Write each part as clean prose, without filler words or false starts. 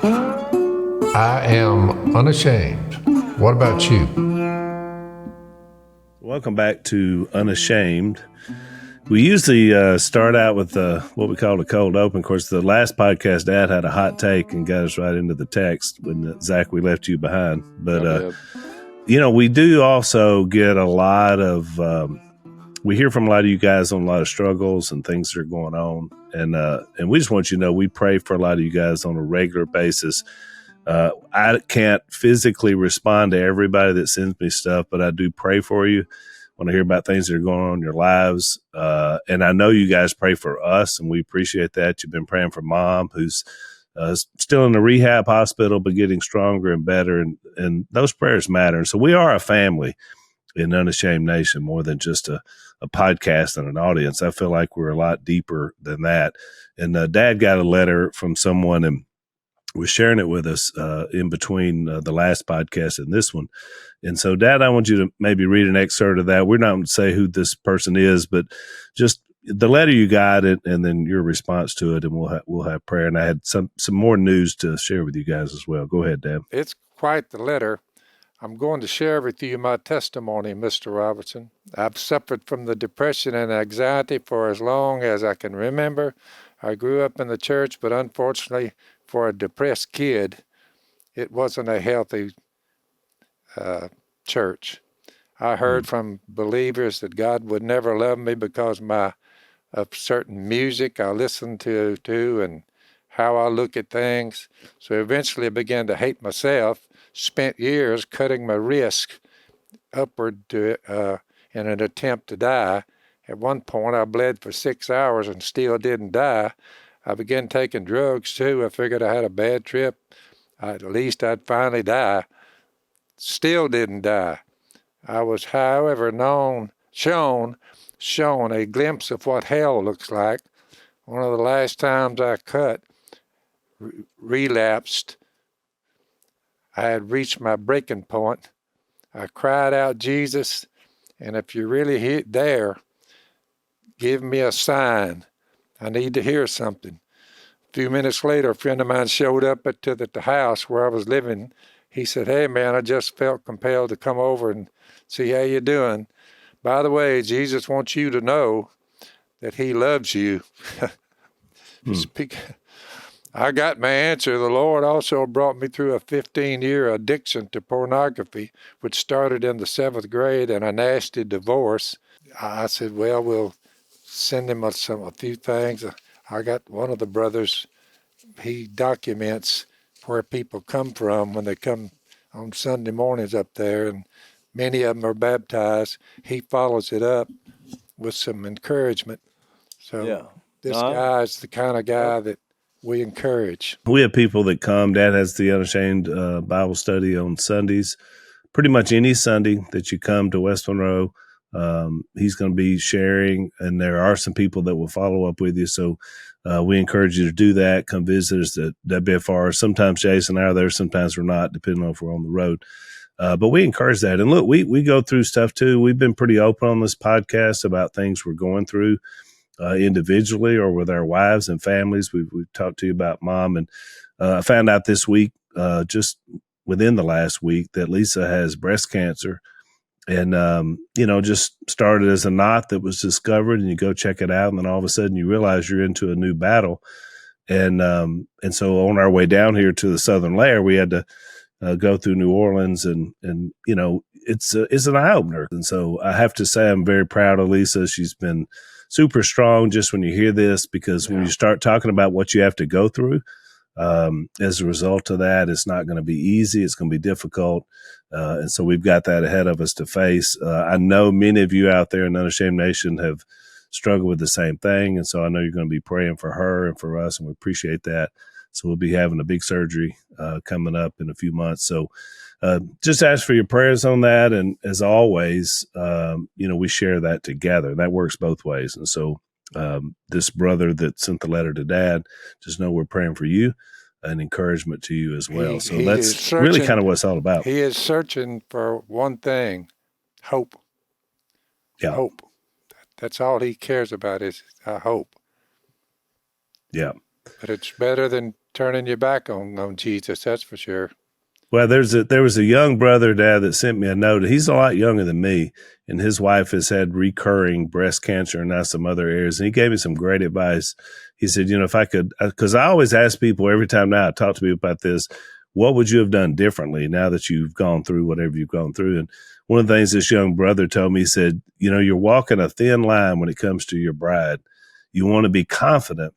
I am unashamed. What about you? Welcome back to Unashamed. We usually start out with what we call a cold open. Of course, the last podcast, Dad had a hot take and got us right into the text when Zach, we left you behind. But, we do also get a lot of, we hear from a lot of you guys on a lot of struggles and things that are going on. And we just want you to know we pray for a lot of you guys on a regular basis. I can't physically respond to everybody that sends me stuff, but I do pray for you when I hear about things that are going on in your lives. And I know you guys pray for us, and we appreciate that. You've been praying for Mom, who's still in the rehab hospital, but getting stronger and better. And those prayers matter. And so we are a family in Unashamed Nation, more than just a podcast and an audience. I feel like we're a lot deeper than that. And Dad got a letter from someone and was sharing it with us in between the last podcast and this one. And so, Dad, I want you to maybe read an excerpt of that. We're not going to say who this person is, but just the letter you got and then your response to it, and we'll have prayer. And I had some more news to share with you guys as well. Go ahead, Dad. It's quite the letter. I'm going to share with you my testimony, Mr. Robertson. I've suffered from the depression and anxiety for as long as I can remember. I grew up in the church, but unfortunately, for a depressed kid, it wasn't a healthy church. I heard from believers that God would never love me because of certain music I listened to and how I look at things. So eventually I began to hate myself, spent years cutting my wrist upward in an attempt to die. At one point I bled for 6 hours and still didn't die. I began taking drugs too. I figured I had a bad trip. At least I'd finally die. Still didn't die. I was, however, shown a glimpse of what hell looks like. One of the last times I cut, relapsed, I had reached my breaking point. I cried out, Jesus, and if you're really there, give me a sign. I need to hear something. A few minutes later, a friend of mine showed up to the house where I was living. He said, hey, man, I just felt compelled to come over and see how you're doing. By the way, Jesus wants you to know that he loves you. I got my answer. The Lord also brought me through a 15-year addiction to pornography, which started in the 7th grade and a nasty divorce. I said, well, we'll send him a few things. I got one of the brothers, he documents where people come from when they come on Sunday mornings up there, and many of them are baptized. He follows it up with some encouragement. So this guy is the kind of guy that we encourage. We have people that come. Dad has the Unashamed Bible study on Sundays. Pretty much any Sunday that you come to West Monroe, he's going to be sharing, and there are some people that will follow up with you. So we encourage you to do that. Come visit us at WFR. Sometimes Jason and I are there, sometimes we're not, depending on if we're on the road. But we encourage that. And look, we go through stuff too. We've been pretty open on this podcast about things we're going through individually or with our wives and families. We've talked to you about Mom. And I found out this week, just within the last week, that Lisa has breast cancer. And, just started as a knot that was discovered, and you go check it out. And then all of a sudden you realize you're into a new battle. And so on our way down here to the southern layer, we had to go through New Orleans and it's an eye opener. And so I have to say, I'm very proud of Lisa. She's been super strong just when you hear this, because when you start talking about what you have to go through, as a result of that, it's not going to be easy. It's going to be difficult. And so we've got that ahead of us to face. I know many of you out there in Unashamed Nation have struggled with the same thing. And so I know you're going to be praying for her and for us, and we appreciate that. So we'll be having a big surgery coming up in a few months. So just ask for your prayers on that. And as always, we share that together. That works both ways. And so this brother that sent the letter to Dad, just know we're praying for you and encouragement to you as well. So that's really kind of what it's all about. He is searching for one thing, hope. Yeah. Hope. That's all he cares about is hope. Yeah. But it's better than turning your back on Jesus, that's for sure. Well, there was a young brother, Dad, that sent me a note. He's a lot younger than me, and his wife has had recurring breast cancer and now some other areas. And he gave me some great advice. He said, if I could, because I always ask people every time now I talk to people about this, what would you have done differently now that you've gone through whatever you've gone through? And one of the things this young brother told me, he said, you're walking a thin line when it comes to your bride. You want to be confident,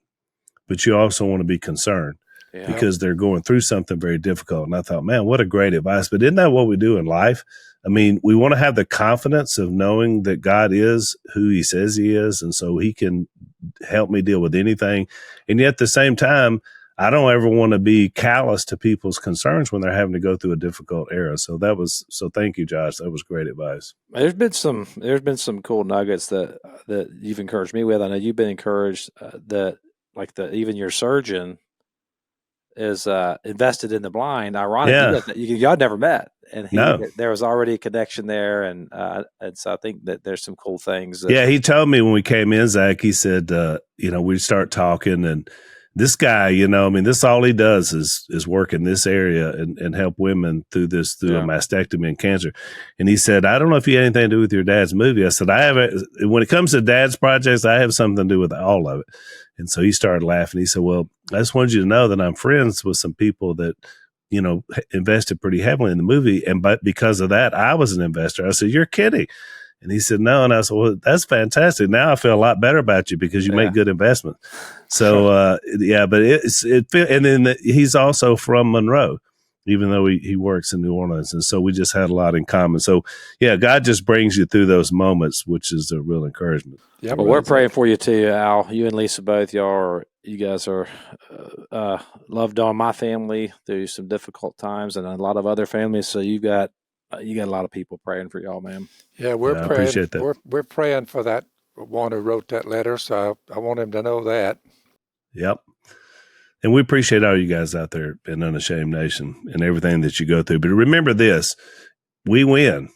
but you also want to be concerned. Yeah. Because they're going through something very difficult. And I thought, man, what a great advice. But isn't that what we do in life? I mean, we want to have the confidence of knowing that God is who he says he is. And so he can help me deal with anything. And yet at the same time, I don't ever want to be callous to people's concerns when they're having to go through a difficult era. So thank you, Josh. That was great advice. There's been some cool nuggets that you've encouraged me with. I know you've been encouraged that even your surgeon is invested in the blind. Ironic, y'all never met, and there was already a connection there, and so I think that there's some cool things. He told me when we came in, Zach. He said, we start talking, and this guy, this all he does is work in this area and help women through a mastectomy and cancer. And he said, I don't know if you had anything to do with your dad's movie. I said, when it comes to dad's projects, I have something to do with all of it. And so he started laughing. He said, well, I just wanted you to know that I'm friends with some people that, invested pretty heavily in the movie. But because of that, I was an investor. I said, you're kidding. And he said, no. And I said, well, that's fantastic. Now I feel a lot better about you because you make good investments. So, but and then he's also from Monroe, even though he works in New Orleans. And so we just had a lot in common. So, God just brings you through those moments, which is a real encouragement. Yeah, well, we're praying for you too, Al. You and Lisa both. You guys are loved on my family through some difficult times and a lot of other families. So you got a lot of people praying for y'all, man. Yeah, we're praying. I appreciate that. We're praying for that one who wrote that letter. So I want him to know that. Yep. And we appreciate all you guys out there in Unashamed Nation and everything that you go through. But remember this, we win.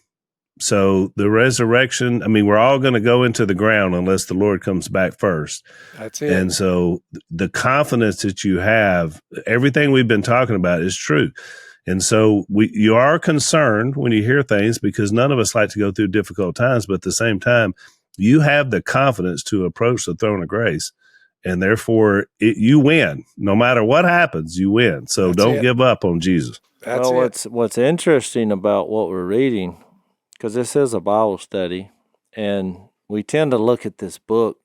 So the resurrection, we're all going to go into the ground unless the Lord comes back first. That's it. And so the confidence that you have, everything we've been talking about is true. And so you are concerned when you hear things because none of us like to go through difficult times, but at the same time, you have the confidence to approach the throne of grace. And therefore, you win. No matter what happens, you win. So don't give up on Jesus. What's interesting about what we're reading, because this is a Bible study, and we tend to look at this book,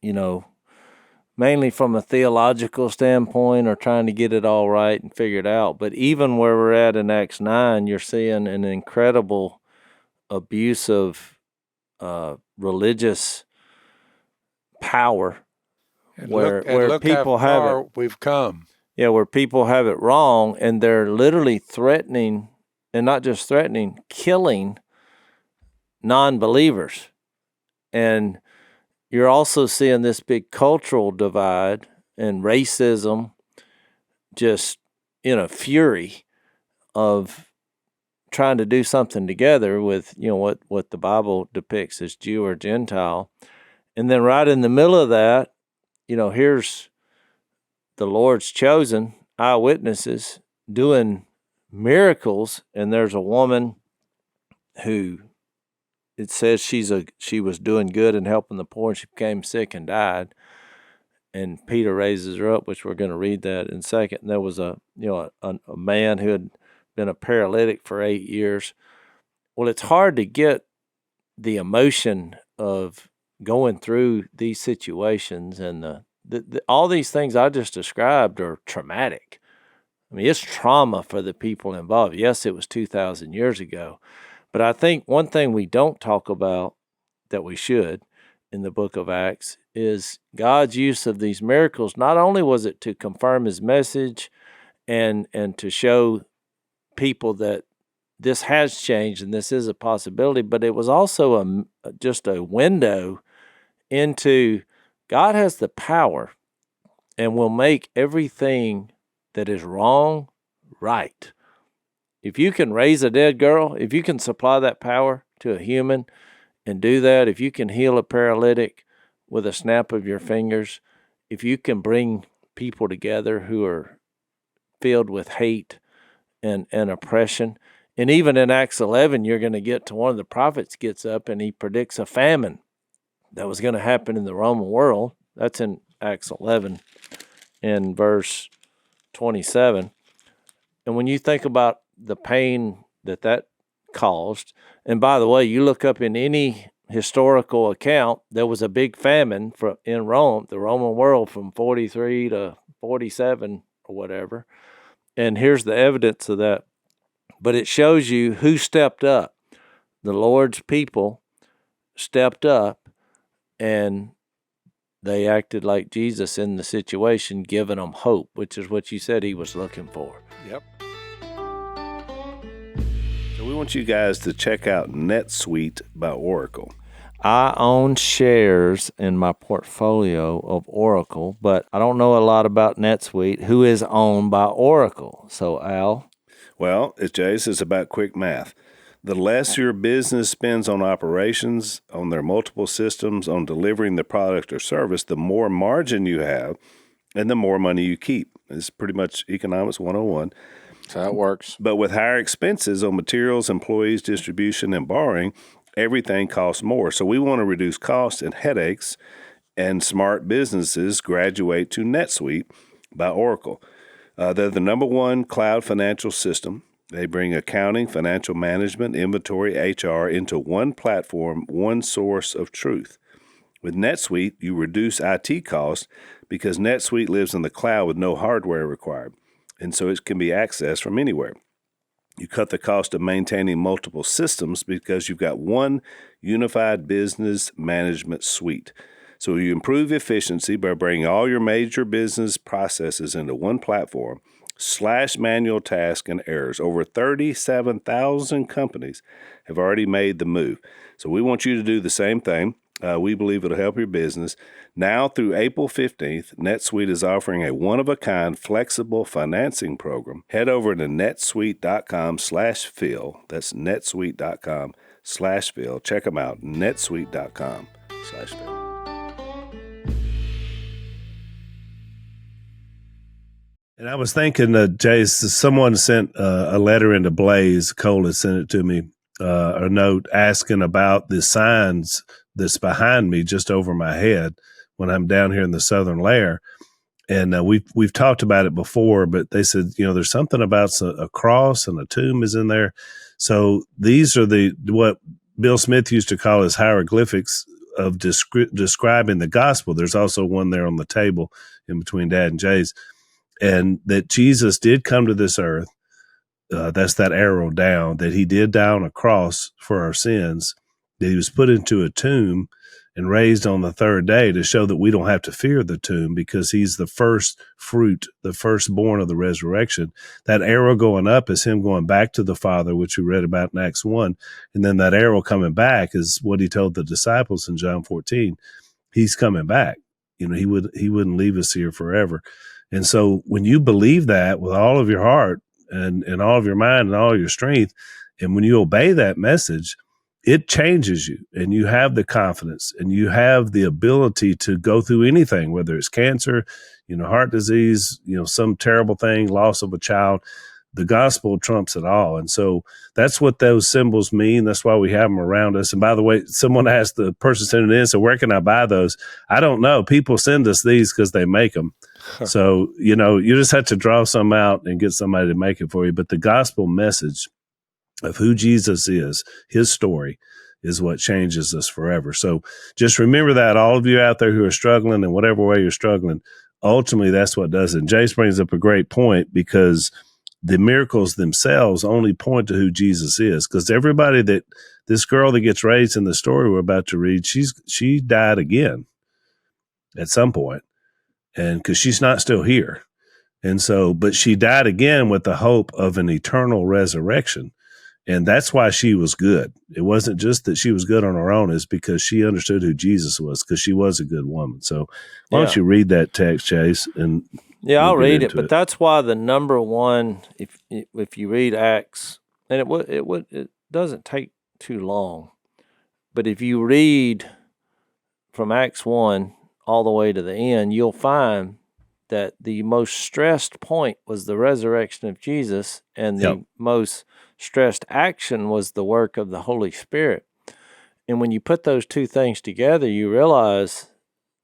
mainly from a theological standpoint or trying to get it all right and figure it out. But even where we're at in Acts 9, you're seeing an incredible abuse of religious power. Where people have it, we've come. Yeah, where people have it wrong, and they're literally threatening, and not just threatening, killing non-believers. And you're also seeing this big cultural divide and racism, just in a fury of trying to do something together with what the Bible depicts as Jew or Gentile, and then right in the middle of that. Here's the Lord's chosen eyewitnesses doing miracles, and there's a woman who it says she was doing good and helping the poor, and she became sick and died. And Peter raises her up, which we're going to read that in a second. And there was a man who had been a paralytic for 8 years. Well, it's hard to get the emotion of going through these situations, and all these things I just described are traumatic. It's trauma for the people involved. Yes, it was 2,000 years ago, but I think one thing we don't talk about that we should in the book of Acts is God's use of these miracles. Not only was it to confirm his message and to show people that this has changed and this is a possibility, but it was also just a window into God has the power and will make everything that is wrong right. If you can raise a dead girl, if you can supply that power to a human and do that, if you can heal a paralytic with a snap of your fingers, if you can bring people together who are filled with hate and oppression. And even in Acts 11, you're going to get to one of the prophets gets up and he predicts a famine that was going to happen in the Roman world. That's in Acts 11 in verse 27. And when you think about the pain that caused, and by the way, you look up in any historical account, there was a big famine in Rome, the Roman world, from 43 to 47 or whatever. And here's the evidence of that. But it shows you who stepped up. The Lord's people stepped up, and they acted like Jesus in the situation, giving them hope, which is what you said he was looking for. Yep. So we want you guys to check out NetSuite by Oracle. I own shares in my portfolio of Oracle, but I don't know a lot about NetSuite, who is owned by Oracle. So, Al? Well, Jase, it's about quick math. The less your business spends on operations, on their multiple systems, on delivering the product or service, the more margin you have and the more money you keep. It's pretty much economics 101. That's how it works. But with higher expenses on materials, employees, distribution, and borrowing, everything costs more. So we want to reduce costs and headaches, and smart businesses graduate to NetSuite by Oracle. They're the number one cloud financial system. They bring accounting, financial management, inventory, HR into one platform, one source of truth. With NetSuite, you reduce IT costs because NetSuite lives in the cloud with no hardware required, and so it can be accessed from anywhere. You cut the cost of maintaining multiple systems because you've got one unified business management suite. So you improve efficiency by bringing all your major business processes into one platform, slash manual tasks and errors. Over 37,000 companies have already made the move. So we want you to do the same thing. We believe it'll help your business. Now through April 15th, NetSuite is offering a one-of-a-kind flexible financing program. Head over to netsuite.com/Phil. That's netsuite.com/Phil. Check them out, netsuite.com/Phil. And I was thinking, Jase, someone sent a letter into Blaze. Cole had sent it to me, a note asking about the signs that's behind me just over my head when I'm down here in the southern layer. And we've talked about it before, but they said, there's something about a cross and a tomb is in there. So these are what Bill Smith used to call his hieroglyphics of describing the gospel. There's also one there on the table in between Dad and Jay's. And that Jesus did come to this earth. That's that arrow down, that he did die on a cross for our sins, that he was put into a tomb and raised on the third day to show that we don't have to fear the tomb because he's the first fruit, the firstborn of the resurrection. That arrow going up is him going back to the Father, which we read about in Acts 1. And then that arrow coming back is what he told the disciples in John 14. He's coming back. He wouldn't leave us here forever. And so when you believe that with all of your heart and all of your mind and all your strength, and when you obey that message, it changes you and you have the confidence and you have the ability to go through anything, whether it's cancer, heart disease, some terrible thing, loss of a child. The gospel trumps it all. And so that's what those symbols mean. That's why we have them around us. And by the way, someone asked the person sending it in, so where can I buy those? I don't know. People send us these because they make them. So, you just have to draw some out and get somebody to make it for you. But the gospel message of who Jesus is, his story, is what changes us forever. So just remember that, all of you out there who are struggling in whatever way you're struggling, ultimately that's what does it. And Jace brings up a great point because the miracles themselves only point to who Jesus is. Because this girl that gets raised in the story we're about to read, she died again at some point. And because she's not still here. And so, but she died again with the hope of an eternal resurrection. And that's why she was good. It wasn't just that she was good on her own, it's because she understood who Jesus was, because she was a good woman. So why don't you read that text, Chase? And I'll read it. But that's why the number one, if you read Acts, and it doesn't take too long, but if you read from Acts 1 all the way to the end, you'll find that the most stressed point was the resurrection of Jesus, and the most stressed action was the work of the Holy Spirit. And when you put those two things together, you realize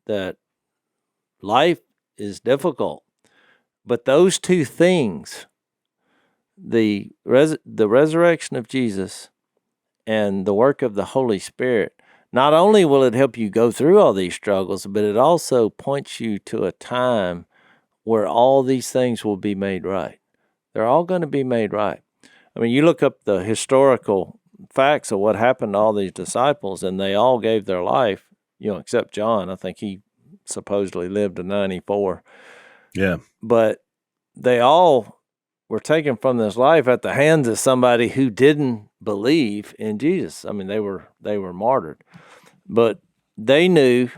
that life is difficult. But those two things, the resurrection of Jesus and the work of the Holy Spirit, not only will it help you go through all these struggles, but it also points you to a time where all these things will be made right. They're all going to be made right. I mean, you look up the historical facts of what happened to all these disciples, and they all gave their life, except John. I think he supposedly lived to 94. Yeah. But they all were taken from this life at the hands of somebody who didn't believe in Jesus. I mean, they were martyred. But they knew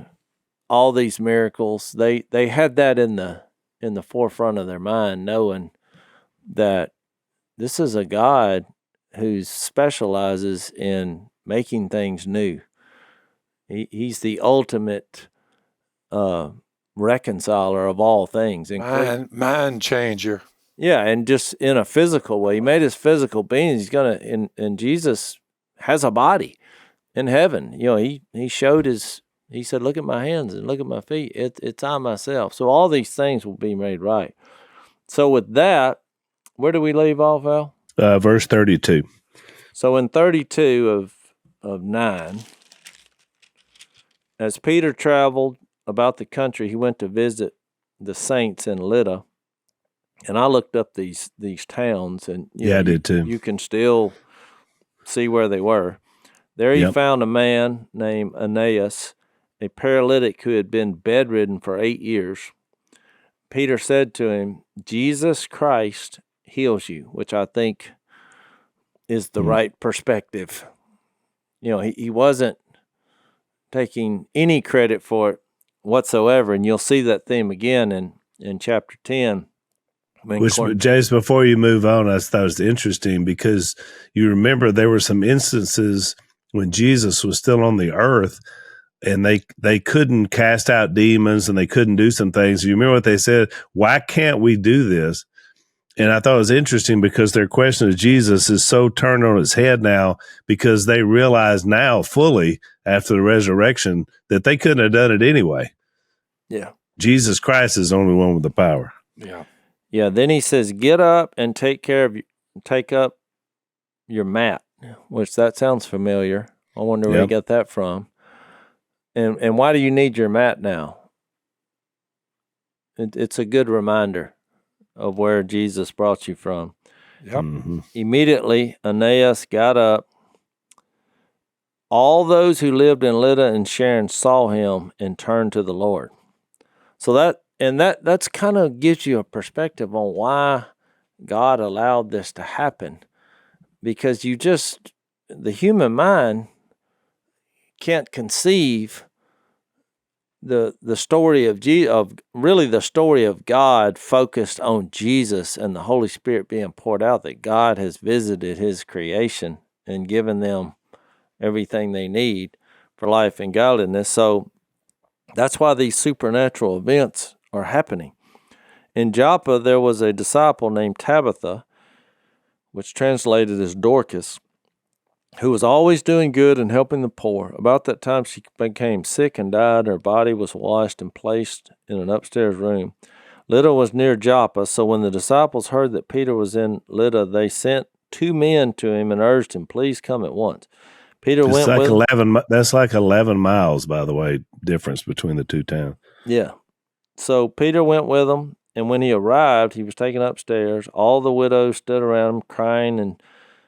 all these miracles. They had that in the forefront of their mind, knowing that this is a God who specializes in making things new. He's the ultimate reconciler of all things. Mind changer. Yeah, and just in a physical way. He made his physical being. He's and Jesus has a body in heaven. He showed he said, look at my hands and look at my feet. It's I myself. So all these things will be made right. So with that, where do we leave off, Al? Verse 32. So in 32 of 9, as Peter traveled about the country, he went to visit the saints in Lydda. And I looked up these towns, and I did too. You can still see where they were. There he found a man named Aeneas, a paralytic who had been bedridden for 8 years. Peter said to him, Jesus Christ heals you, which I think is the right perspective. He wasn't taking any credit for it whatsoever, and you'll see that theme again in chapter 10. James, before you move on, I thought it was interesting because you remember there were some instances when Jesus was still on the earth and they couldn't cast out demons and they couldn't do some things. You remember what they said? Why can't we do this? And I thought it was interesting because their question of Jesus is so turned on its head now because they realize now fully after the resurrection that they couldn't have done it anyway. Yeah. Jesus Christ is the only one with the power. Yeah. Yeah, then he says, get up and take up your mat, which that sounds familiar. I wonder where you got that from. And why do you need your mat now? It's a good reminder of where Jesus brought you from. Yep. Mm-hmm. Immediately, Aeneas got up. All those who lived in Lydda and Sharon saw him and turned to the Lord. So that's kind of gives you a perspective on why God allowed this to happen. Because the human mind can't conceive the story the story of God focused on Jesus and the Holy Spirit being poured out, that God has visited his creation and given them everything they need for life and godliness. So that's why these supernatural events are happening. In Joppa, there was a disciple named Tabitha, which translated as Dorcas, who was always doing good and helping the poor. About that time, she became sick and died. Her body was washed and placed in an upstairs room. Lydda was near Joppa, so when the disciples heard that Peter was in Lydda, they sent 2 men to him and urged him, please come at once. Peter went with... That's like 11 miles, by the way, difference between the two towns. Yeah. So Peter went with them, and when he arrived, he was taken upstairs. All the widows stood around him, crying and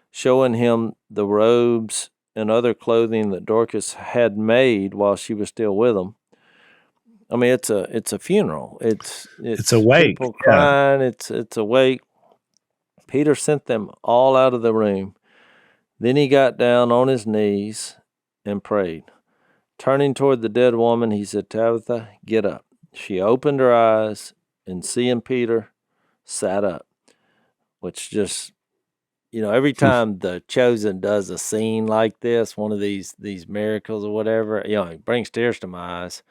showing him the robes and other clothing that Dorcas had made while she was still with them. I mean, it's a funeral. It's a wake. People crying. Yeah. It's a wake. Peter sent them all out of the room. Then he got down on his knees and prayed. Turning toward the dead woman, he said, Tabitha, get up. She opened her eyes and seeing Peter, sat up, which just, every time the Chosen does a scene like this, one of these miracles or whatever, it brings tears to my eyes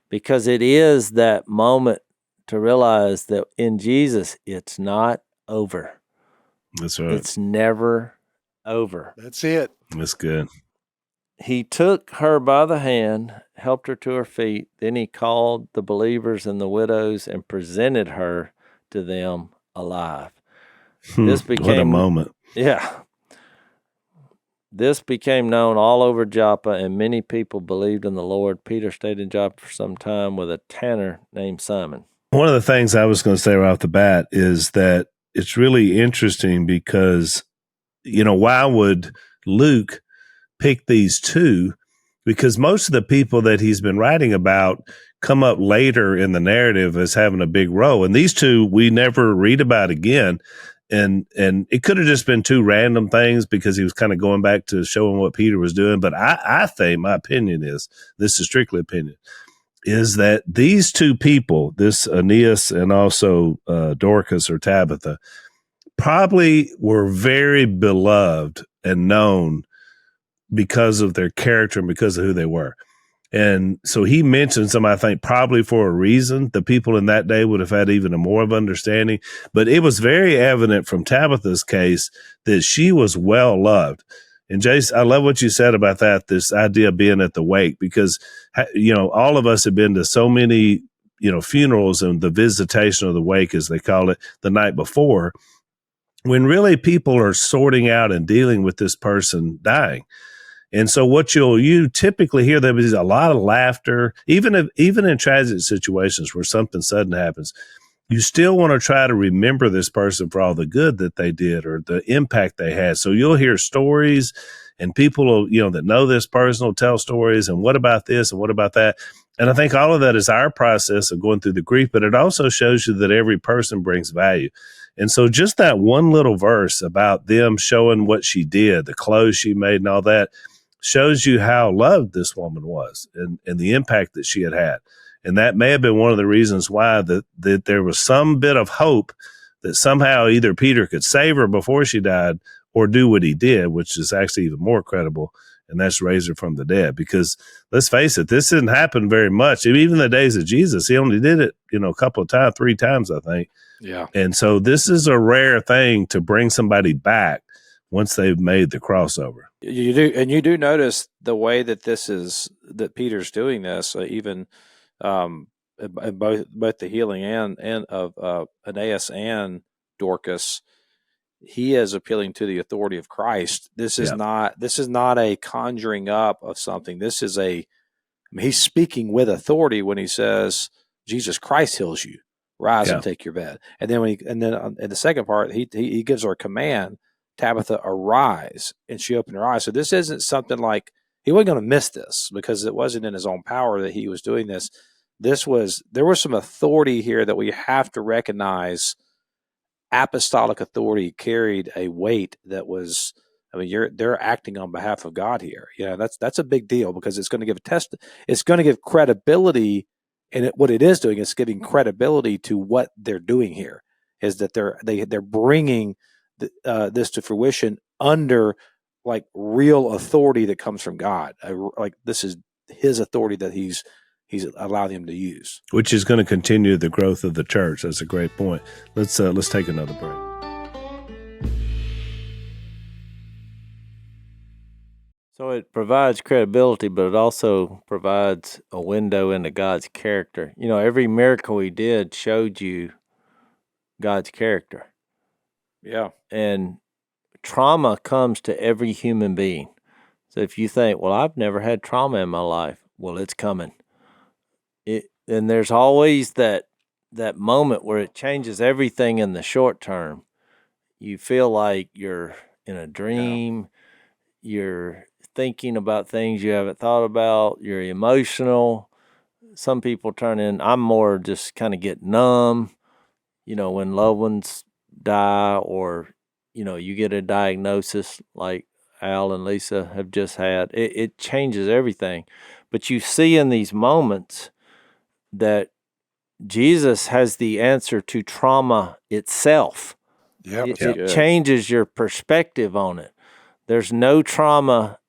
because it is that moment to realize that in Jesus, it's not over. That's right. It's never over. That's it. That's good. He took her by the hand, helped her to her feet. Then he called the believers and the widows and presented her to them alive. This What a became moment. Yeah. This became known all over Joppa, and many people believed in the Lord. Peter stayed in Joppa for some time with a tanner named Simon. One of the things I was going to say right off the bat is that it's really interesting because, why would Luke pick these two? Because most of the people that he's been writing about come up later in the narrative as having a big role. And these two we never read about again. And it could have just been two random things because he was kind of going back to showing what Peter was doing. But I think my opinion is, this is strictly opinion, is that these two people, this Aeneas and also Dorcas or Tabitha, probably were very beloved and known because of their character and because of who they were. And so he mentions them, I think, probably for a reason. The people in that day would have had even more of understanding. But it was very evident from Tabitha's case that she was well loved. And Jace, I love what you said about that, this idea of being at the wake, because, all of us have been to so many, funerals and the visitation of the wake, as they call it, the night before, when really people are sorting out and dealing with this person dying. And so what you typically hear, there is a lot of laughter, even in tragic situations where something sudden happens. You still want to try to remember this person for all the good that they did or the impact they had. So you'll hear stories, and people, that know this person will tell stories, and what about this and what about that? And I think all of that is our process of going through the grief, but it also shows you that every person brings value. And so just that one little verse about them showing what she did, the clothes she made and all that, shows you how loved this woman was and the impact that she had had. And that may have been one of the reasons why that there was some bit of hope that somehow either Peter could save her before she died or do what he did, which is actually even more credible, and that's raise her from the dead. Because let's face it, this didn't happen very much. Even in the days of Jesus, he only did it, a couple of times, 3 times, I think. Yeah. And so this is a rare thing to bring somebody back once they've made the crossover. You do, and you do notice the way that that Peter's doing this, even in both the healing and of Aeneas and Dorcas. He is appealing to the authority of Christ. This is not a conjuring up of something. This is he's speaking with authority when he says, "Jesus Christ heals you. Rise and take your bed." And then in the second part, he gives her a command. Tabitha, arise, and she opened her eyes. So this isn't something like he wasn't going to miss this because it wasn't in his own power that he was doing this. There was some authority here that we have to recognize. Apostolic authority carried a weight that was, they're acting on behalf of God here. That's a big deal because it's going to give it's going to give credibility, and what it is doing is giving credibility to what they're doing here. Is that they're bringing this to fruition under like real authority that comes from God. Like this is his authority that he's allowed him to use, which is going to continue the growth of the church. That's a great point. Let's take another break. So it provides credibility, but it also provides a window into God's character. Every miracle he did showed you God's character. Yeah. And trauma comes to every human being. So if you think, well, I've never had trauma in my life, well, it's coming. And there's always that moment where it changes everything in the short term. You feel like you're in a dream. Yeah. You're thinking about things you haven't thought about. You're emotional. Some people I'm more just kind of get numb, when loved ones die or, you get a diagnosis like Al and Lisa have just had. It changes everything. But you see in these moments that Jesus has the answer to trauma itself. It changes your perspective on it. There's no trauma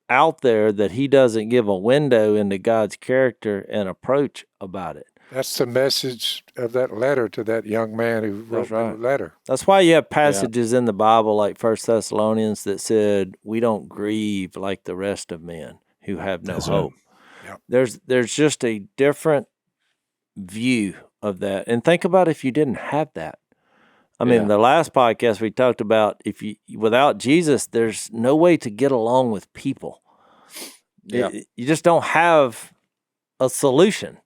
out there that he doesn't give a window into God's character and approach about it. That's the message of that letter to that young man who wrote right. the letter. That's why you have passages in the Bible like 1 Thessalonians that said, we don't grieve like the rest of men who have no That's right. hope. Yep. There's just a different view of that. And think about if you didn't have that. I mean, the last podcast we talked about, without Jesus, there's no way to get along with people. Yeah. You just don't have a solution,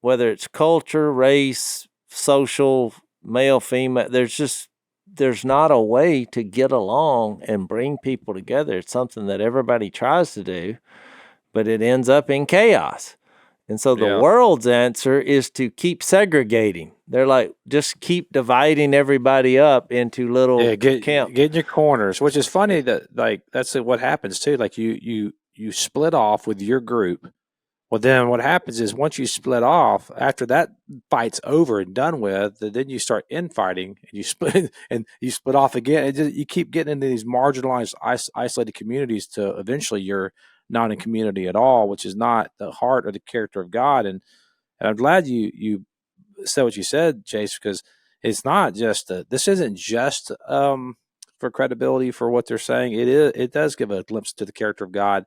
whether it's culture, race, social, male, female. There's not a way to get along and bring people together. It's something that everybody tries to do, but it ends up in chaos. And so the world's answer is to keep segregating. They're like, just keep dividing everybody up into little camps. Get in your corners, which is funny that like that's what happens too. Like you split off with your group. Well, then what happens is once you split off, after that fight's over and done with, then you start infighting and you split off again. You keep getting into these marginalized, isolated communities to eventually you're not in community at all, which is not the heart or the character of God. And I'm glad you said what you said, Jase, because it's not just this isn't just for credibility for what they're saying. It does give a glimpse to the character of God.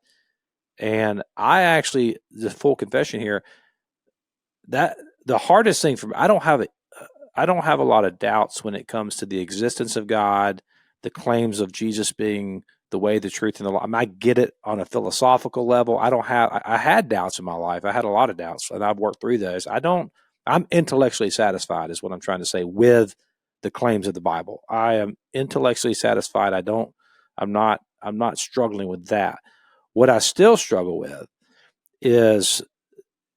And I actually, the full confession here, that the hardest thing for me, I don't have a lot of doubts when it comes to the existence of God, the claims of Jesus being the way, the truth, and the life. I mean, I get it on a philosophical level. I had doubts in my life. I had a lot of doubts, and I've worked through those. I'm intellectually satisfied, is what I'm trying to say, with the claims of the Bible. I am intellectually satisfied. I'm not struggling with that. What I still struggle with is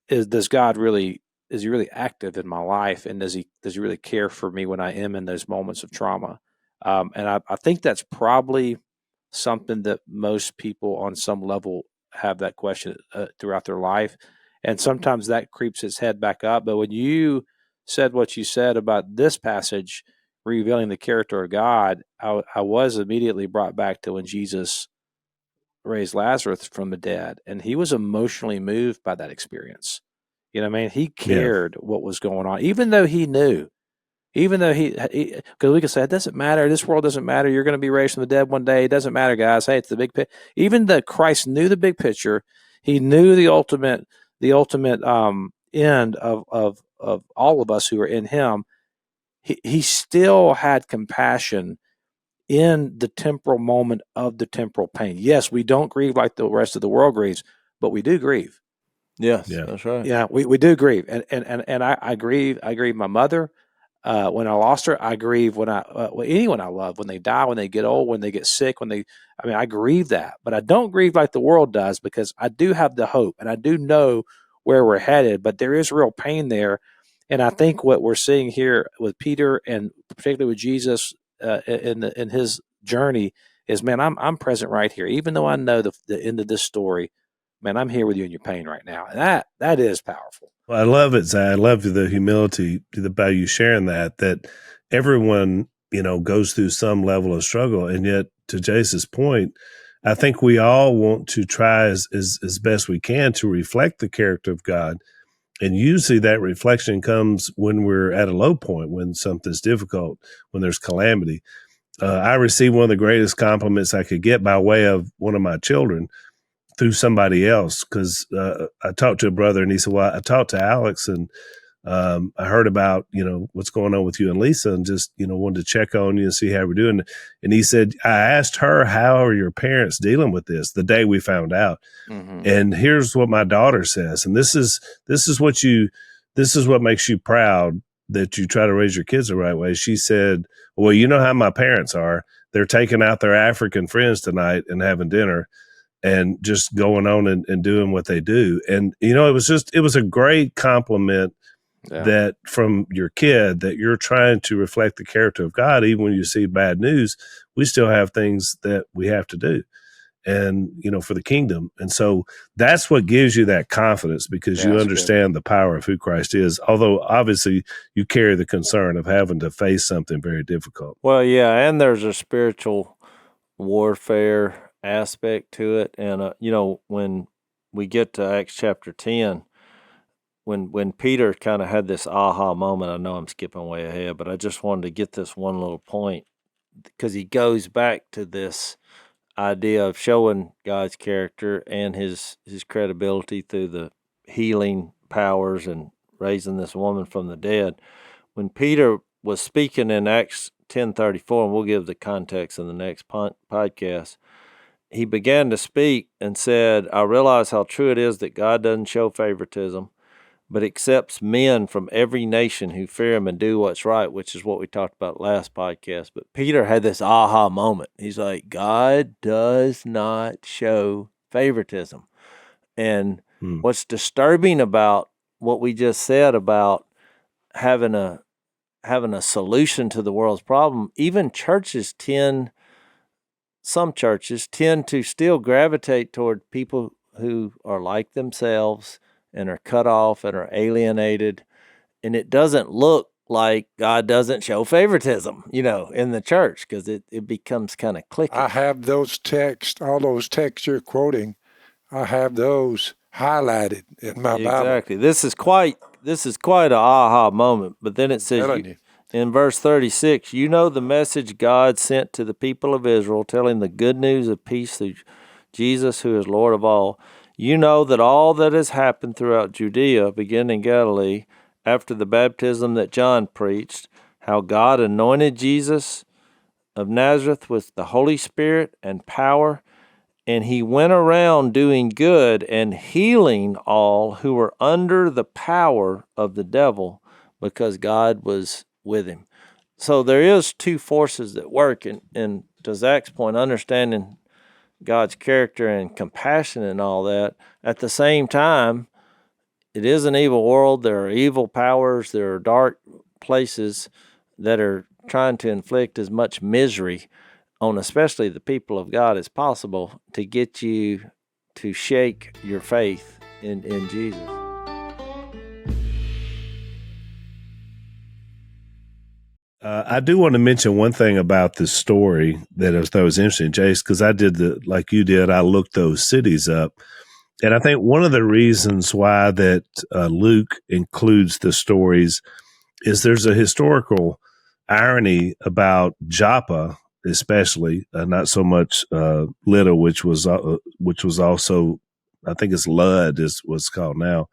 does God really, is he really active in my life, and does he really care for me when I am in those moments of trauma? And I think that's probably something that most people on some level have that question throughout their life, and sometimes that creeps its head back up. But when you said what you said about this passage revealing the character of God, I was immediately brought back to when Jesus raised Lazarus from the dead, and he was emotionally moved by that experience. You know what I mean? He cared what was going on, even though he knew, even though because we could say, it doesn't matter. This world doesn't matter. You're going to be raised from the dead one day. It doesn't matter, guys. Hey, it's the big picture. Even though Christ knew the big picture, he knew the ultimate end of all of us who are in him. He still had compassion in the temporal moment of the temporal pain. Yes, we don't grieve like the rest of the world grieves, but we do grieve. Yes, that's right. Yeah, we do grieve, and I grieve. I grieve my mother when I lost her. I grieve when anyone I love, when they die, when they get old, when they get sick, I grieve that. But I don't grieve like the world does, because I do have the hope, and I do know where we're headed. But there is real pain there, and I think what we're seeing here with Peter, and particularly with Jesus in his journey, is, man, I'm present right here, even though I know the end of this story. Man, I'm here with you in your pain right now. And that is powerful. Well, I love it, Zach. I love the humility about you sharing that everyone, goes through some level of struggle. And yet, to Jase's point, I think we all want to try as best we can to reflect the character of God. And usually that reflection comes when we're at a low point, when something's difficult, when there's calamity. I received one of the greatest compliments I could get by way of one of my children through somebody else, because I talked to a brother, and he said, well, I talked to Alex, and I heard about, what's going on with you and Lisa, and just, wanted to check on you and see how we're doing. And he said, I asked her, how are your parents dealing with this, the day we found out? Mm-hmm. And here's what my daughter says. And this is what makes you proud, that you try to raise your kids the right way. She said, well, you know how my parents are. They're taking out their African friends tonight and having dinner, and just going on and doing what they do. And, it was a great compliment that from your kid, that you're trying to reflect the character of God. Even when you see bad news, we still have things that we have to do, and, for the kingdom. And so that's what gives you that confidence, because you understand the power of who Christ is. Although obviously you carry the concern of having to face something very difficult. Well, yeah. And there's a spiritual warfare aspect to it. And, when we get to Acts chapter 10, when Peter kind of had this aha moment. I know I'm skipping way ahead, but I just wanted to get this one little point, because he goes back to this idea of showing God's character and his credibility through the healing powers and raising this woman from the dead. When Peter was speaking in Acts 10:34, and we'll give the context in the next podcast, he began to speak and said, I realize how true it is that God doesn't show favoritism, but accepts men from every nation who fear him and do what's right, which is what we talked about last podcast. But Peter had this aha moment. He's like, God does not show favoritism. And what's disturbing about what we just said about having a solution to the world's problem, even some churches tend to still gravitate toward people who are like themselves and are cut off and are alienated. And it doesn't look like God doesn't show favoritism, in the church, because it becomes kind of cliquey. I have those texts, all those texts you're quoting, I have those highlighted in my Bible. Exactly. This is quite an aha moment. But then it says in verse 36, you know the message God sent to the people of Israel, telling the good news of peace through Jesus, who is Lord of all. You know that all that has happened throughout Judea, beginning in Galilee, after the baptism that John preached, how God anointed Jesus of Nazareth with the Holy Spirit and power, and he went around doing good and healing all who were under the power of the devil, because God was with him. So there is two forces that work, and to Zach's point, understanding God's character and compassion and all that. At the same time, it is an evil world. There are evil powers. There are dark places that are trying to inflict as much misery on especially the people of God as possible to get you to shake your faith in Jesus. I do want to mention one thing about this story that I thought was interesting, Jase, because I did like you did. I looked those cities up. And I think one of the reasons why that Luke includes the stories is there's a historical irony about Joppa, especially, not so much Lydda, which was also, I think it's Lud is what's called now.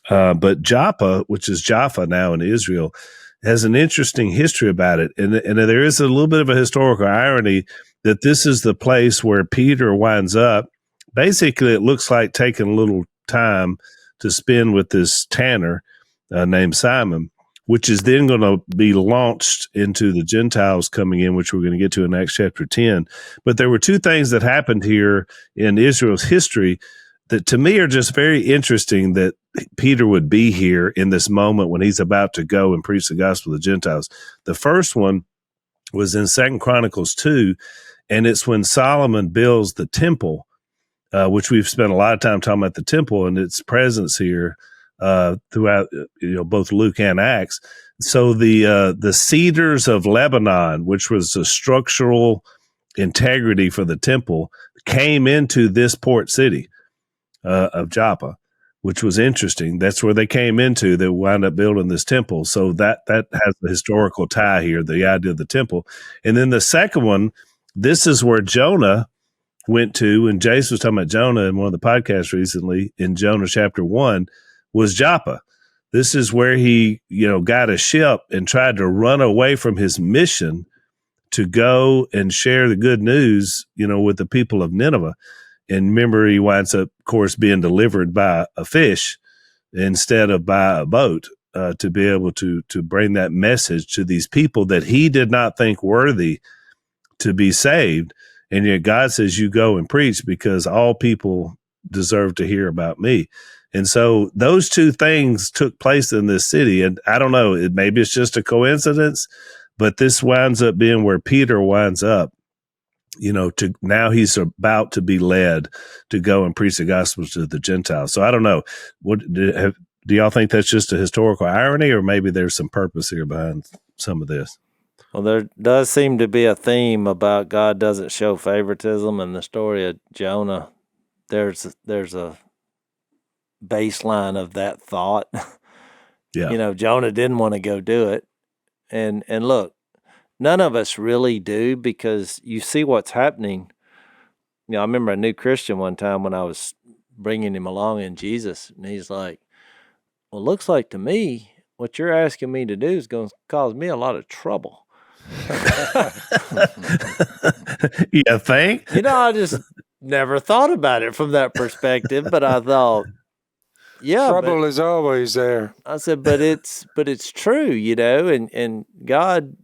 But Joppa, which is Jaffa now in Israel, has an interesting history about it. And there is a little bit of a historical irony that this is the place where Peter winds up. Basically, it looks like taking a little time to spend with this tanner named Simon, which is then going to be launched into the Gentiles coming in, which we're going to get to in Acts chapter 10. But there were two things that happened here in Israel's history that to me are just very interesting, that Peter would be here in this moment when he's about to go and preach the gospel to the Gentiles. The first one was in 2 Chronicles 2, and it's when Solomon builds the temple, which we've spent a lot of time talking about the temple and its presence here throughout both Luke and Acts. So the cedars of Lebanon, which was a structural integrity for the temple, came into this port city of Joppa, which was interesting. That's where they came into. They wound up building this temple. So that has the historical tie here, the idea of the temple. And then the second one, this is where Jonah went to, and Jase was talking about Jonah in one of the podcasts recently, in Jonah chapter 1, was Joppa. This is where he, got a ship and tried to run away from his mission to go and share the good news, with the people of Nineveh. And remember, he winds up, of course, being delivered by a fish instead of by a boat to be able to bring that message to these people that he did not think worthy to be saved. And yet God says, you go and preach, because all people deserve to hear about me. And so those two things took place in this city. And I don't know, maybe it's just a coincidence, but this winds up being where Peter winds up. To now he's about to be led to go and preach the gospel to the Gentiles. So I don't know. Do y'all think that's just a historical irony, or maybe there's some purpose here behind some of this? Well, there does seem to be a theme about God doesn't show favoritism in the story of Jonah. There's a baseline of that thought. Yeah. Jonah didn't want to go do it. And look, none of us really do, because you see what's happening. I remember a new Christian one time when I was bringing him along in Jesus, and he's like, well, looks like to me what you're asking me to do is going to cause me a lot of trouble. You think? I just never thought about it from that perspective, but I thought, yeah, Trouble is always there. I said, but it's true, and God,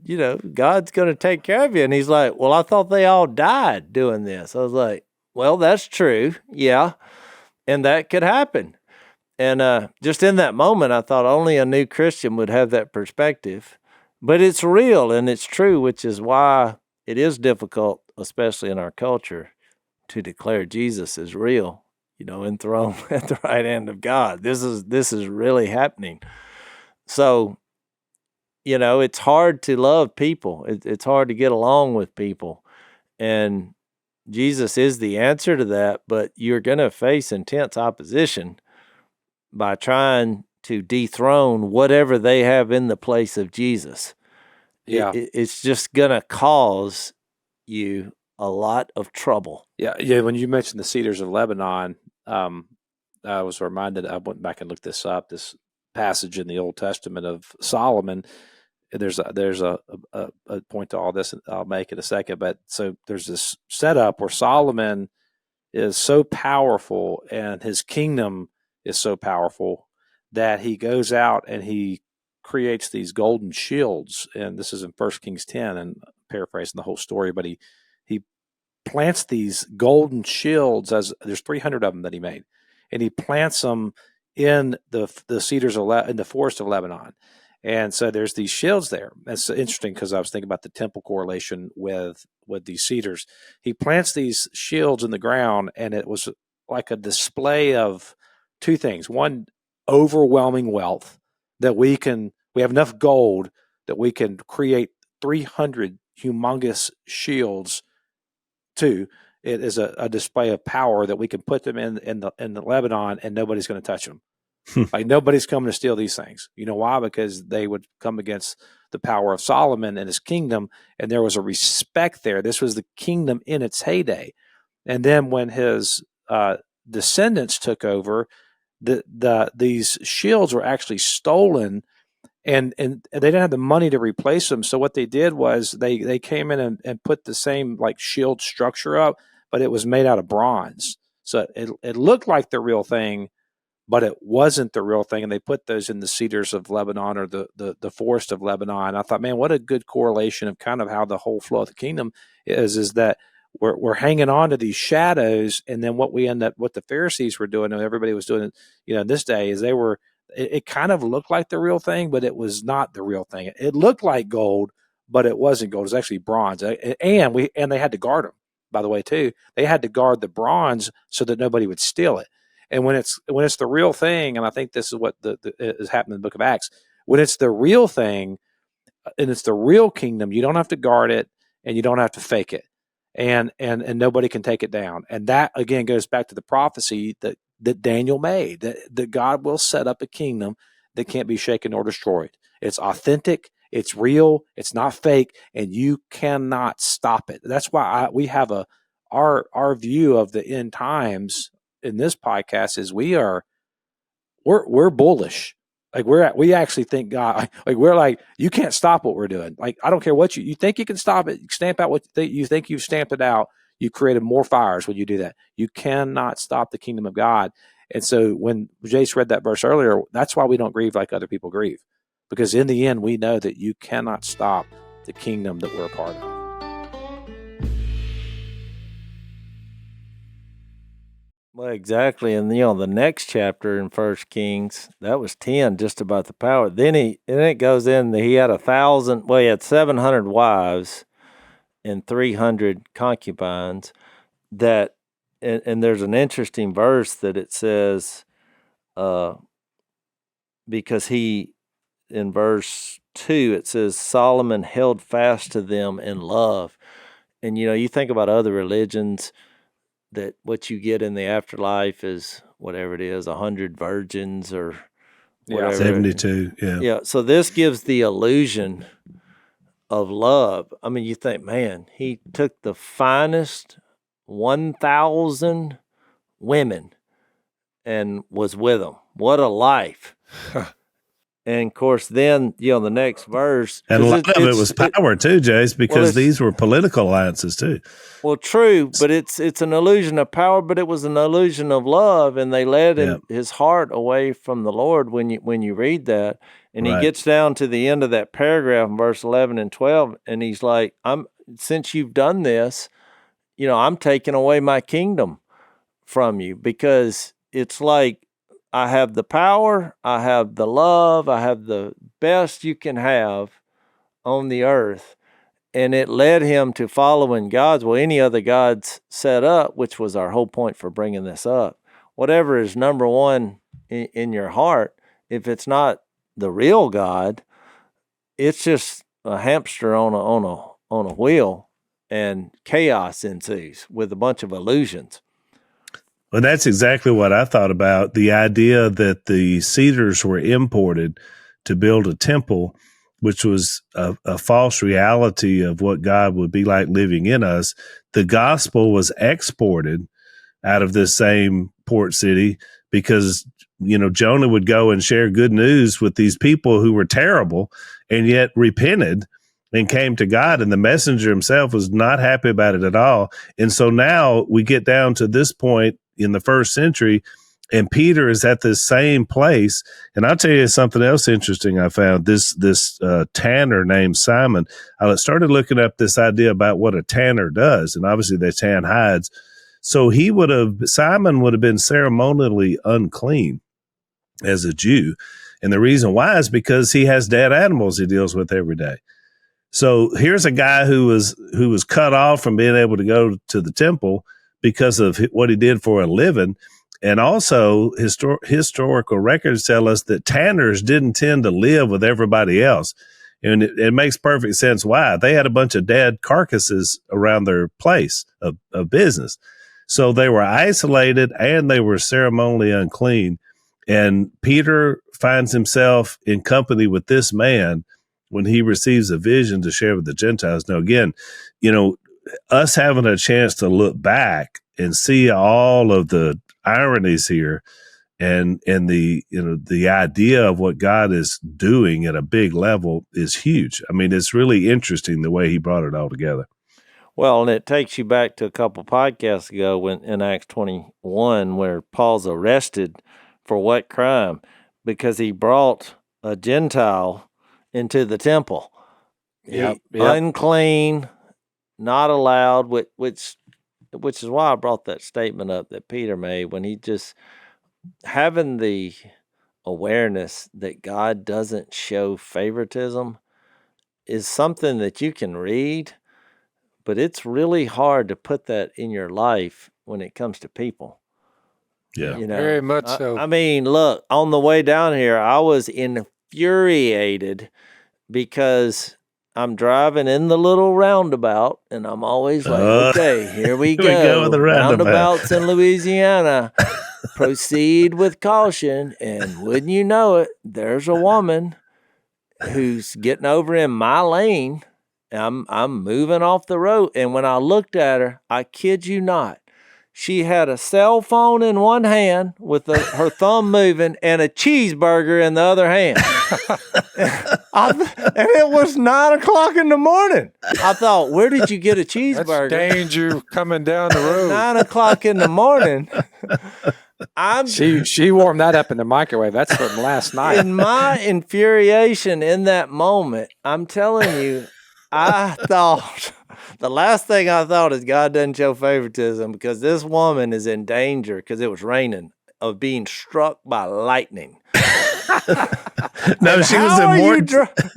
God's going to take care of you. And he's like, well, I thought they all died doing this. I was like, well, that's true. Yeah. And that could happen. And just in that moment, I thought only a new Christian would have that perspective. But it's real and it's true, which is why it is difficult, especially in our culture, to declare Jesus is real, enthroned at the right hand of God. This is really happening. So, it's hard to love people. It's hard to get along with people. And Jesus is the answer to that, but you're going to face intense opposition by trying to dethrone whatever they have in the place of Jesus. Yeah. It's just going to cause you a lot of trouble. Yeah. When you mentioned the cedars of Lebanon, I was reminded, I went back and looked this up, this passage in the Old Testament of Solomon. There's a point to all this, and I'll make it a second. But so there's this setup where Solomon is so powerful and his kingdom is so powerful that he goes out and he creates these golden shields. And this is in 1 Kings 10, and paraphrasing the whole story, but he plants these golden shields, as there's 300 of them that he made, and he plants them in the cedars in the forest of Lebanon. And so there's these shields there. It's interesting because I was thinking about the temple correlation with these cedars. He plants these shields in the ground, and it was like a display of two things. One, overwhelming wealth, that we have enough gold that we can create 300 humongous shields. Two, it is a display of power that we can put them in the Lebanon, and nobody's going to touch them. Like, nobody's coming to steal these things. You know why? Because they would come against the power of Solomon and his kingdom, and there was a respect there. This was the kingdom in its heyday. And then when his descendants took over, these shields were actually stolen, and they didn't have the money to replace them. So what they did was they came in and put the same like shield structure up, but it was made out of bronze. So it looked like the real thing, but it wasn't the real thing. And they put those in the cedars of Lebanon, or the forest of Lebanon. I thought, man, what a good correlation of kind of how the whole flow of the kingdom is that we're hanging on to these shadows. And then what the Pharisees were doing, and everybody was doing, in this day, is it kind of looked like the real thing, but it was not the real thing. It looked like gold, but it wasn't gold. It was actually bronze. And they had to guard them, by the way, too. They had to guard the bronze so that nobody would steal it. And when it's the real thing, and I think this is what is happening in the book of Acts, when it's the real thing and it's the real kingdom, you don't have to guard it and you don't have to fake it, and nobody can take it down. And that again goes back to the prophecy that Daniel made, that God will set up a kingdom that can't be shaken or destroyed. It's authentic, it's real, it's not fake, and you cannot stop it. That's why we have our view of the end times in this podcast is we're bullish. Like we actually think God, like we're like, you can't stop what we're doing. Like, I don't care what you think you can stop it, stamp out what you think you've stamped it out. You created more fires when you do that. You cannot stop the kingdom of God. And so when Jase read that verse earlier, that's why we don't grieve like other people grieve, because in the end, we know that you cannot stop the kingdom that we're a part of. Well, exactly. And the next chapter in 1 Kings, that was 10, just about the power. Then it goes in that he had 1,000, he had 700 wives and 300 concubines. That, and there's an interesting verse that it says, because in verse 2, it says, Solomon held fast to them in love. And, you think about other religions, that what you get in the afterlife is whatever it is, 100 virgins or whatever. 72. Yeah. Yeah. So this gives the illusion of love. I mean, you think, man, he took the finest 1,000 women and was with them. What a life. And of course, then, the next verse. And a lot of it was power too, Jace, because these were political alliances too. Well, true, but it's an illusion of power, but it was an illusion of love, and they led his heart away from the Lord when you read that. And he gets down to the end of that paragraph in verse 11 and 12, and he's like, since you've done this, I'm taking away my kingdom from you, because it's like, I have the power, I have the love, I have the best you can have on the earth. And it led him to following gods. Well, any other gods set up, which was our whole point for bringing this up. Whatever is number one in your heart, if it's not the real God, it's just a hamster on a wheel, and chaos ensues with a bunch of illusions. Well, that's exactly what I thought about. The idea that the cedars were imported to build a temple, which was a false reality of what God would be like living in us. The gospel was exported out of this same port city because, Jonah would go and share good news with these people who were terrible and yet repented and came to God, and the messenger himself was not happy about it at all. And so now we get down to this point in the first century, and Peter is at this same place. And I'll tell you something else interesting I found. This tanner named Simon, I started looking up this idea about what a tanner does, and obviously they tan hides. So Simon would have been ceremonially unclean as a Jew. And the reason why is because he has dead animals he deals with every day. So here's a guy who was cut off from being able to go to the temple because of what he did for a living. And also historical records tell us that tanners didn't tend to live with everybody else. And it makes perfect sense why. They had a bunch of dead carcasses around their place of business. So they were isolated and they were ceremonially unclean. And Peter finds himself in company with this man when he receives a vision to share with the Gentiles. Now, again, us having a chance to look back and see all of the ironies here and the idea of what God is doing at a big level is huge. I mean, it's really interesting the way he brought it all together. Well, and it takes you back to a couple podcasts ago when in Acts 21, where Paul's arrested for what crime? Because he brought a Gentile into the temple. Yep. Unclean, not allowed, which is why I brought that statement up that Peter made when he just having the awareness that God doesn't show favoritism is something that you can read, but it's really hard to put that in your life when it comes to people. Yeah. Very much so. I mean, look, on the way down here, I was infuriated because I'm driving in the little roundabout, and I'm always like, okay, here we go. With the Roundabouts in Louisiana. Proceed with caution, and wouldn't you know it, there's a woman who's getting over in my lane. I'm moving off the road, and when I looked at her, I kid you not, she had a cell phone in one hand with her thumb moving and a cheeseburger in the other hand. And it was 9:00 in the morning. I thought, where did you get a cheeseburger? That's danger coming down the road. 9:00 in the morning. She warmed that up in the microwave. That's from last night. In my infuriation in that moment, I'm telling you, I thought the last thing I thought is God doesn't show favoritism because this woman is in danger because it was raining of being struck by lightning. No, she was in more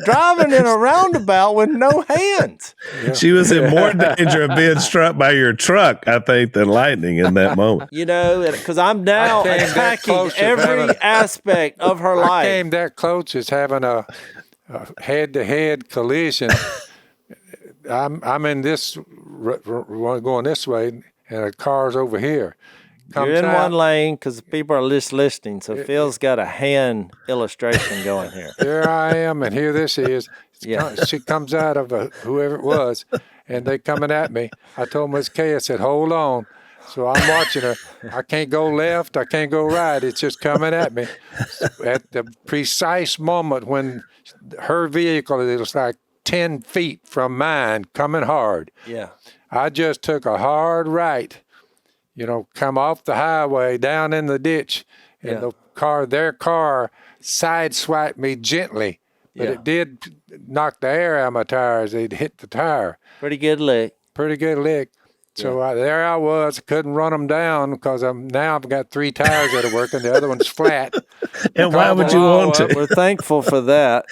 driving in a roundabout with no hands. Yeah. She was in more danger of being struck by your truck, I think, than lightning in that moment. Because I'm now attacking every aspect of her life. I came that close as having a head-to-head collision. I'm in this going this way, and the car's over here. You're in one lane because people are just listening. So Phil's got a hand illustration going here. Here I am, and here this is. Yeah. She comes out of whoever it was, and they coming at me. I told Miss Kay, I said, hold on. So I'm watching her. I can't go left. I can't go right. It's just coming at me. At the precise moment when her vehicle, it was like 10 feet from mine, coming hard. Yeah. I just took a hard right, come off the highway, down in the ditch, and their car sideswiped me gently, but it did knock the air out of my tires. It hit the tire. Pretty good lick. So there I was, couldn't run them down because I've got 3 tires that are working. The other one's flat. And why would you want to? We're thankful for that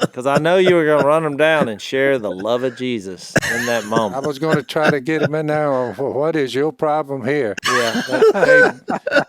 because I know you were going to run them down and share the love of Jesus in that moment. I was going to try to get them in there. What is your problem here? Yeah.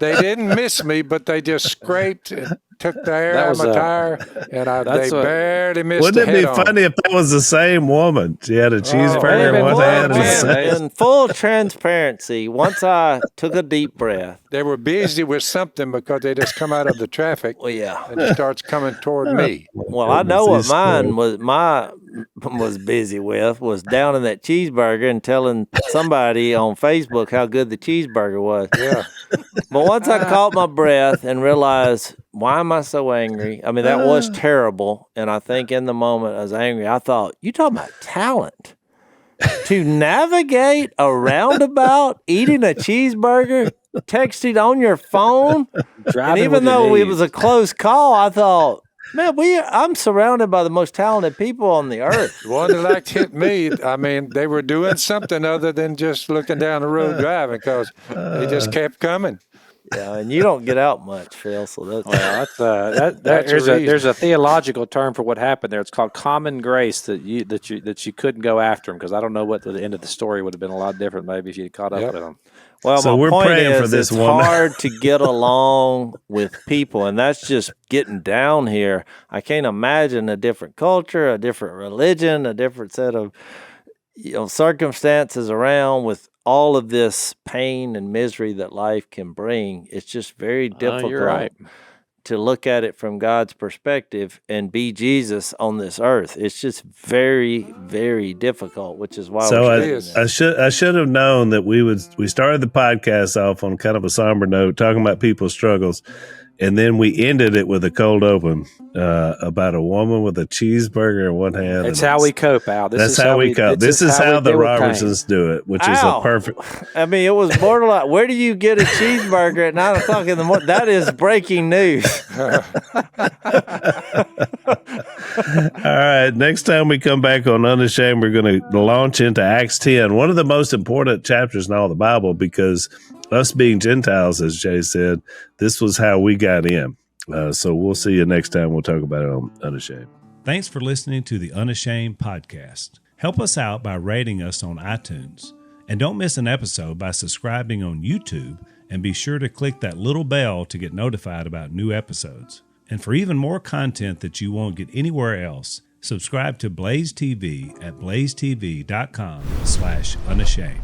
They didn't miss me, but they just scraped and took the air out of my tire, and they barely missed. Wouldn't it be funny if that was the same woman? She had a cheeseburger in one hand and a sandwich. In full transparency, once I took a deep breath. They were busy with something because they just come out of the traffic. Well, yeah. And it starts coming toward me. Well, I know what mine was busy with was down in that cheeseburger and telling somebody on Facebook how good the cheeseburger was. Yeah. But once I caught my breath and realized, why am I so angry? I mean, that was terrible. And I think in the moment I was angry, I thought, you talking about talent? To navigate a roundabout, eating a cheeseburger, texting on your phone. And even though it was a close call, I thought, man, I'm surrounded by the most talented people on the earth. The one that hit me, I mean, they were doing something other than just looking down the road driving because they just kept coming. Yeah, and you don't get out much, Phil. So there's a theological term for what happened there. It's called common grace that you couldn't go after him because I don't know what the end of the story would have been a lot different maybe if you'd caught up with him. Well, so my point praying is, for this it's woman. hard to get along with people, and that's just getting down here. I can't imagine a different culture, a different religion, a different set of circumstances around with all of this pain and misery that life can bring. It's just very difficult to look at it from God's perspective and be Jesus on this earth. It's just very, very difficult, which is why I should have known that we started the podcast off on kind of a somber note, talking about people's struggles. And then we ended it with a cold open about a woman with a cheeseburger in one hand. It's how we cope, Al. That's how we cope. This is how the Robertsons do it, which is a perfect. I mean, it was borderline. Where do you get a cheeseburger at 9 o'clock in the morning? That is breaking news. All right. Next time we come back on Unashamed, we're going to launch into Acts 10, one of the most important chapters in all the Bible, because us being Gentiles, as Jay said, this was how we got in. So we'll see you next time. We'll talk about it on Unashamed. Thanks for listening to the Unashamed podcast. Help us out by rating us on iTunes. And don't miss an episode by subscribing on YouTube, and be sure to click that little bell to get notified about new episodes. And for even more content that you won't get anywhere else, subscribe to Blaze TV at blazetv.com/unashamed.